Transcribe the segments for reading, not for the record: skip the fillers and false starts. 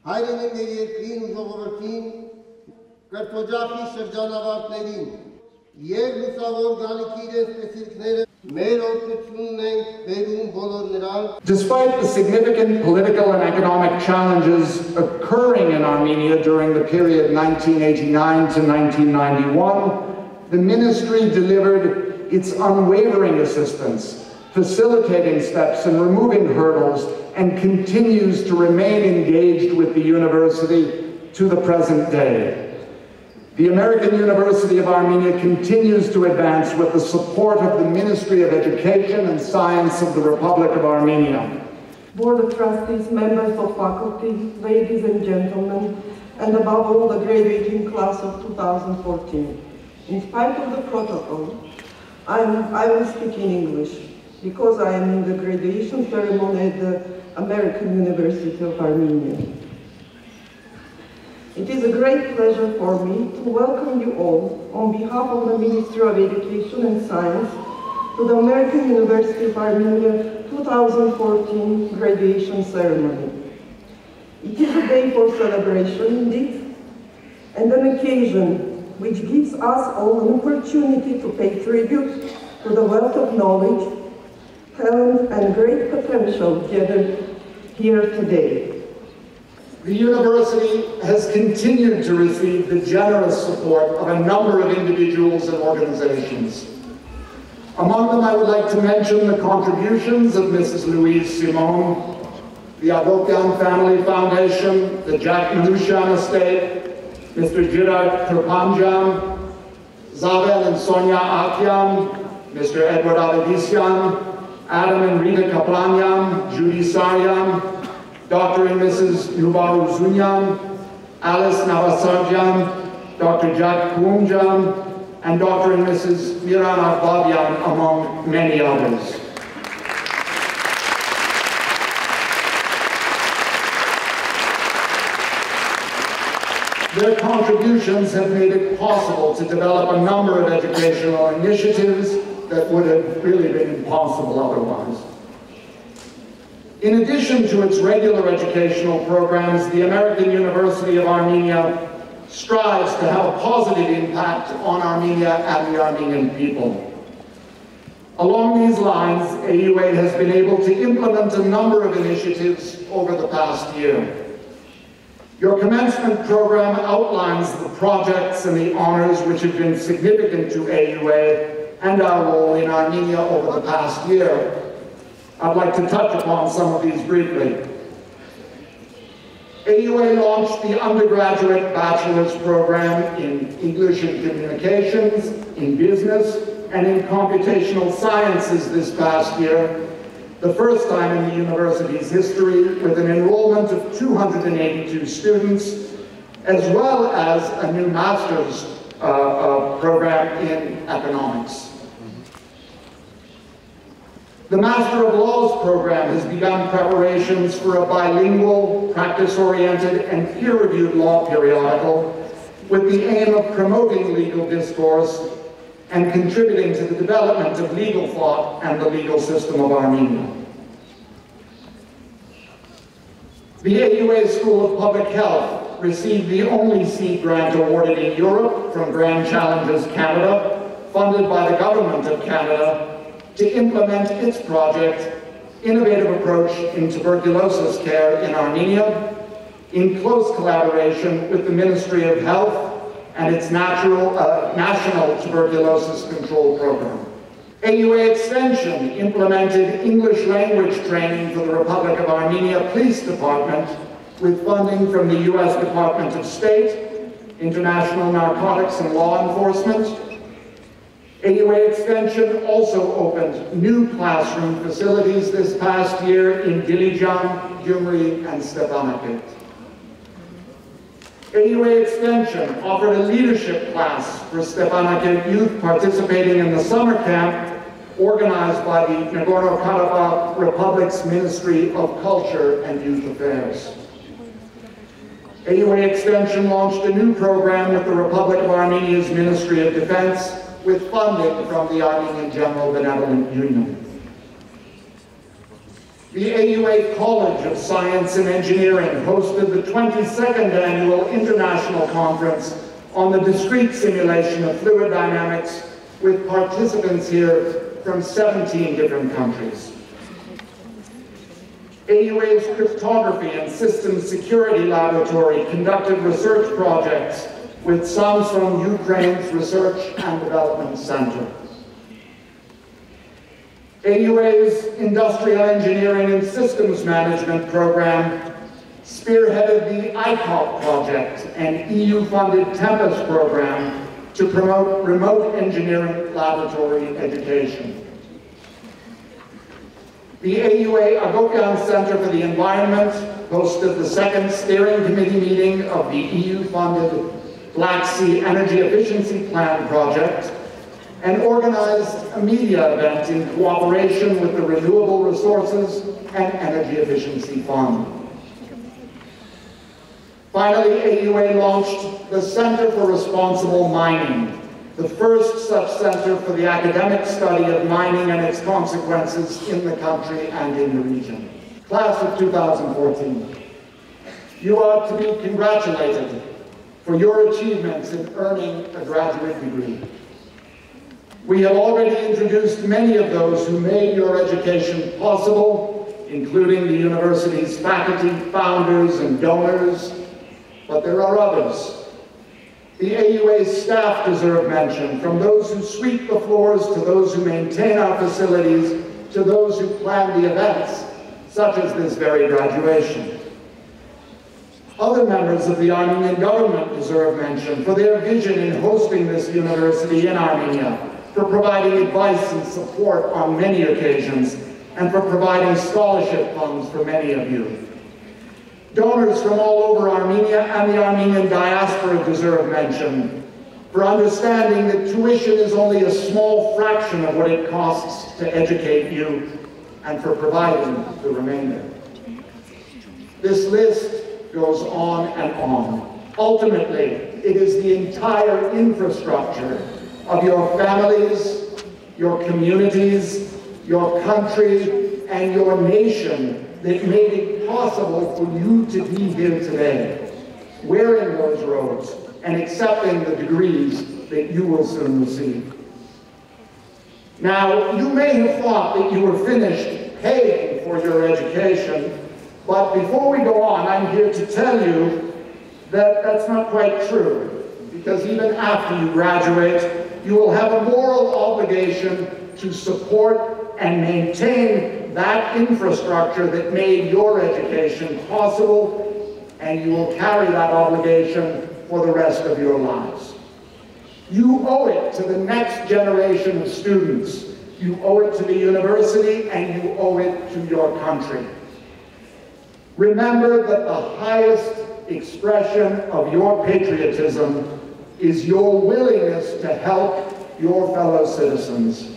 հայրենիների երկրին ու ժողովրդին, կրթօջախի շրջանավարտներին եւ լուսավոր գալիքի իրենց տեսիլքները մեր օգնությունն ենք բերում բոլոր նրանց. Despite the significant political and economic challenges occurring in Armenia during the period 1989 to 1991, the ministry delivered its unwavering assistance, facilitating steps and removing hurdles, and continues to remain engaged with the university to the present day. The American University of Armenia continues to advance with the support of the Ministry of Education and Science of the Republic of Armenia. Board of Trustees, members of faculty, ladies and gentlemen, and above all the graduating class of 2014. In spite of the protocol, I will speak in English because I am in the graduation ceremony at the American University of Armenia. It is a great pleasure for me to welcome you all on behalf of the Ministry of Education and Science to the American University of Armenia 2014 graduation ceremony. It is a day for celebration indeed, and an occasion which gives us all an opportunity to pay tribute to the wealth of knowledge, talent, and great potential gathered here today. The university has continued to receive the generous support of a number of individuals and organizations. Among them, I would like to mention the contributions of Mrs. Louise Simone, the Abokian Family Foundation, the Jack Manushan Estate, Mr. Girard Turpanjan, Zabel and Sonia Akian, Mr. Edward Avedisian, Adam and Rita Kaplanyan, Judy Saryan, Dr. and Mrs. Nubaru Zunyan, Alice Navasarjan, Dr. Jack Kumjan, and Dr. and Mrs. Miran Akbabian, among many others. Their contributions have made it possible to develop a number of educational initiatives that would have really been impossible otherwise. In addition to its regular educational programs, the American University of Armenia strives to have a positive impact on Armenia and the Armenian people. Along these lines, AUA has been able to implement a number of initiatives over the past year. Your commencement program outlines the projects and the honors which have been significant to AUA and our role in Armenia over the past year. I'd like to touch upon some of these briefly. AUA launched the undergraduate bachelor's program in English and Communications, in Business, and in Computational Sciences this past year, the first time in the university's history, with an enrollment of 282 students, as well as a new master's program in economics. The Master of Laws program has begun preparations for a bilingual, practice-oriented, and peer-reviewed law periodical with the aim of promoting legal discourse and contributing to the development of legal thought and the legal system of Armenia. The AUA School of Public Health received the only seed grant awarded in Europe from Grand Challenges Canada, funded by the Government of Canada, to implement its project, Innovative Approach in Tuberculosis Care in Armenia, in close collaboration with the Ministry of Health and its National Tuberculosis Control Program. AUA Extension implemented English language training for the Republic of Armenia Police Department with funding from the U.S. Department of State, International Narcotics and Law Enforcement. AUA Extension also opened new classroom facilities this past year in Dilijan, Gyumri, and Stepanakert. AUA Extension offered a leadership class for Stepanakert youth participating in the summer camp organized by the Nagorno-Karabakh Republic's Ministry of Culture and Youth Affairs. AUA Extension launched a new program with the Republic of Armenia's Ministry of Defense with funding from the Armenian General Benevolent Union. The AUA College of Science and Engineering hosted the 22nd Annual International Conference on the Discrete Simulation of Fluid Dynamics with participants here from 17 different countries. AUA's Cryptography and Systems Security Laboratory conducted research projects with some from Ukraine's Research and Development Center. AUA's Industrial Engineering and Systems Management program spearheaded the ICOP project, an EU-funded Tempest program to promote remote engineering laboratory education. The AUA Agopyan Center for the Environment hosted the second steering committee meeting of the EU-funded Black Sea Energy Efficiency Plan project and organized a media event in cooperation with the Renewable Resources and Energy Efficiency Fund. Finally, AUA launched the Center for Responsible Mining, the first such center for the academic study of mining and its consequences in the country and in the region. Class of 2014, you are to be congratulated for your achievements in earning a graduate degree. We have already introduced many of those who made your education possible, including the university's faculty, founders, and donors, but there are others. The AUA's staff deserve mention, from those who sweep the floors to those who maintain our facilities to those who plan the events, such as this very graduation. Other members of the Armenian government deserve mention for their vision in hosting this university in Armenia, for providing advice and support on many occasions, and for providing scholarship funds for many of you. Donors from all over Armenia and the Armenian diaspora deserve mention for understanding that tuition is only a small fraction of what it costs to educate you, and for providing the remainder. This list goes on and on. Ultimately, it is the entire infrastructure of your families, your communities, your country, and your nation that made it possible for you to be here today, wearing those robes and accepting the degrees that you will soon receive. Now, you may have thought that you were finished paying for your education, but before we go on, I'm here to tell you that that's not quite true, because even after you graduate, you will have a moral obligation to support and maintain that infrastructure that made your education possible, and you will carry that obligation for the rest of your lives. You owe it to the next generation of students. You owe it to the university, and you owe it to your country. Remember that the highest expression of your patriotism is your willingness to help your fellow citizens.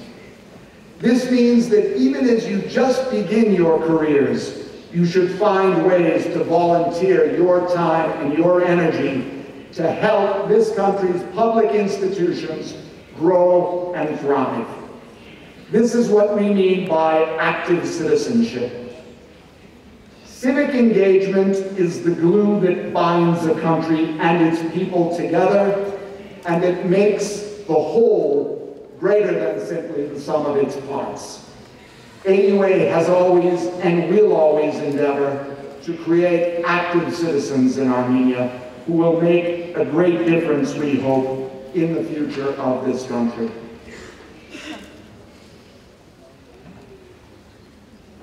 This means that even as you just begin your careers, you should find ways to volunteer your time and your energy to help this country's public institutions grow and thrive. This is what we mean by active citizenship. Civic engagement is the glue that binds a country and its people together, and it makes the whole greater than simply the sum of its parts. AUA has always and will always endeavor to create active citizens in Armenia who will make a great difference, we hope, in the future of this country.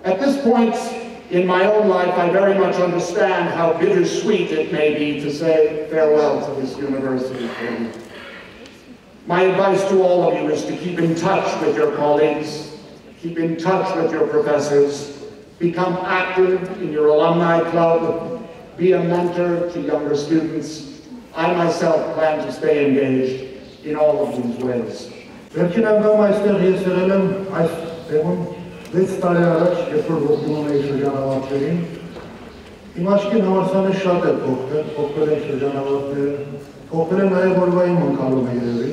At this point in my own life, I very much understand how bittersweet it may be to say farewell to this university for you. My advice to all of you is to keep in touch with your colleagues, keep in touch with your professors, become active in your alumni club, be a mentor to younger students. I myself plan to stay engaged in all of these ways. This տարի առաջ, երբ որ ողջունում էի շրջանավարտներին, իմ աչքին համալսարանը շատ է փոխվել են շրջանավարտները, փոխվել է նաև օրվա իմ ընկալումը երևի։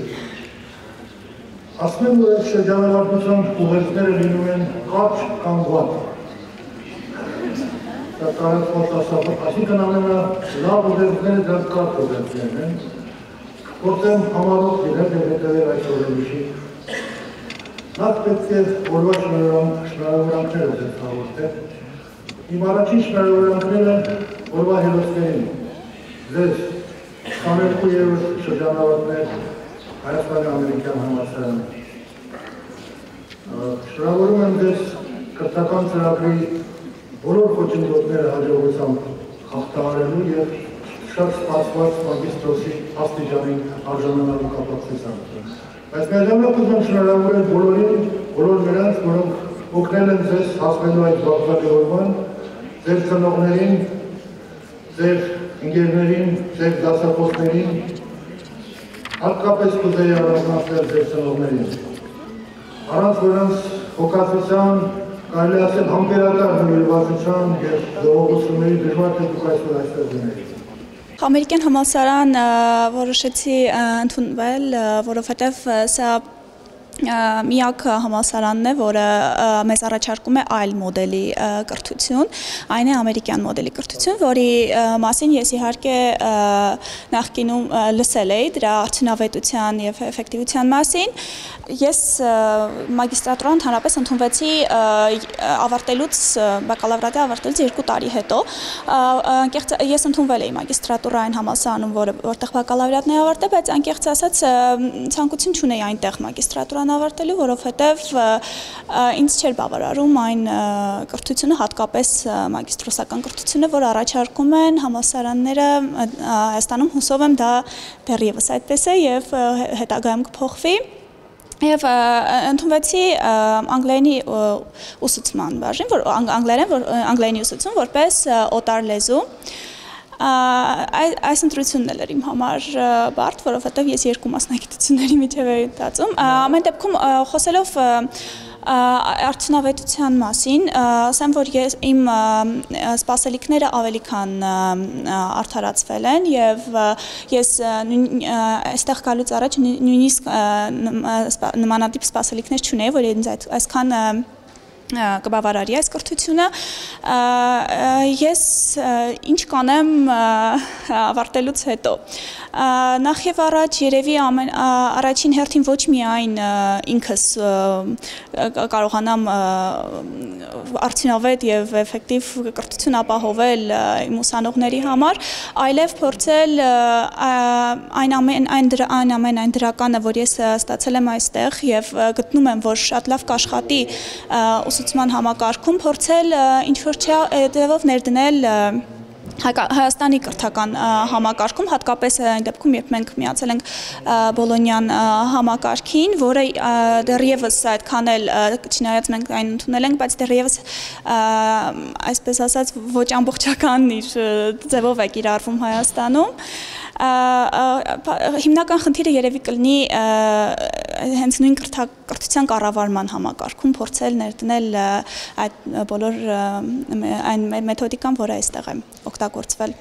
Ասում եմ, որ այս շրջանավարտության ուղերձները լինում են կարճ կամ վատ, տարածված ասապը, այսինքն ամենա լավ ուղերձները դեռ կարճ ուղերձներն են, որտեղ համառոտ լինել և հետևել այս օրենիշի։ Նախ պետք է օրվա շնորհավորանքները ձեզ հաղորդել։ Իմ առաջին շնորհավորանքները օրվա հերոսներին, ձեզ 22-րդ շրջանավարտներ Հայաստանի Ամերիկյան Համալսարանի։ Շնորհավորում եմ ձեզ կրթական ծրագրի բոլոր խոչընդոտները հաջողությամբ հաղթահարելու և շատ սպասված մագիստրոսի աստիճանին արժանանալու կապակցությամբ։ Բայց միաժամանակ ուզում եմ շնորհավորել բոլոր նրանց, որոնք օգնել են ձեզ հասնելու այդ վաղվա ձեր ծնողներին, ձեր ընկերներին, ձեր դասախոսներին, հատկապես կուզեի առանձնացնել ձեր ծնողներին, առանց որոնց հոգացության, կարելի ասել համբերատար նվիրվածության և ժողովուրդների դժվար թե դուք այսօր այստեղ լինեիք։ Ամերիկյան համալսարան որոշեցի ընդունվել, որովհետև սա միակ համալսարանն է, որը մեզ առաջարկում է այլ մոդելի կրթություն, այն է ամերիկյան մոդելի կրթություն, որի մասին ես իհարկե նախկինում լսել էի դրա արդյունավետության և էֆեկտիվության մասին։ Ես մագիստրատուրան ընդհանրապես ընդունվեցի բակալավրիատի ավարտելուց 2 տարի հետո։ Ես ընդունվել էի մագիստրատուրային համալսարանում, որտեղ բակալավրիատն է ավարտել, բայց անկեղծ ասած ցանկություն չունեի այնտեղ մագիստրատուրան ավարտելու, որովհետև ինձ չէր բավարարում այն կրթությունը, հատկապես մագիստրոսական կրթությունը, որ առաջարկում են համալսարանները Հայաստանում, հուսով եմ դա դեռևս այդպես է և հետագայում կփոխվի։ Եվ ընդունվեցի անգլերենի ուսուցման բաժին, անգլերենի ուսուցում որպես օտար լեզու։ Այս ընտրությունն էլ էր իմ համար բարդ, որովհետև ես 2 մասնագիտությունների միջև էի մտածում։ Ամեն դեպքում խոսելով արդյունավետության մասին, ասեմ, որ իմ սպասելիքները ավելի քան արդարացվել են և ես այստեղ գալուց առաջ նույնիսկ նմանատիպ սպասելիքներ չունեի, որ ինձ այսքան կբավարարի այս կրթությունը։ Ես ինչ կանեմ ավարտելուց հետո։ Նախ և առաջ երևի առաջին հերթին ոչ միայն ինքս կարողանամ արդյունավետ և էֆեկտիվ կրթություն ապահովել իմ ուսանողների համար, այլև փորձել այն դրականը, որ ես ստացել եմ այստեղ և գտնում եմ, որ շատ լավ կաշխատի ուսուցման համակարգում, փորձել ինչ-որ ձևով ներդնել Հայաստանի կրթական համակարգում, հատկապես այն դեպքում, երբ մենք միացել ենք Բոլոնյան համակարգին, որը դեռևս այդքան էլ, չնայած մենք այն ընդունել ենք, բայց դեռևս այսպես ասած ոչ ամբողջական իր ձևով է կիրառվում Հայաստանում։ Հիմնական խնդիրը երևի կլինի հենց նույն կրթության կառավարման համակարգում փորձել ներդնել այդ բոլոր այն մեթոդիկան, որը այստեղ է օգտագործվել։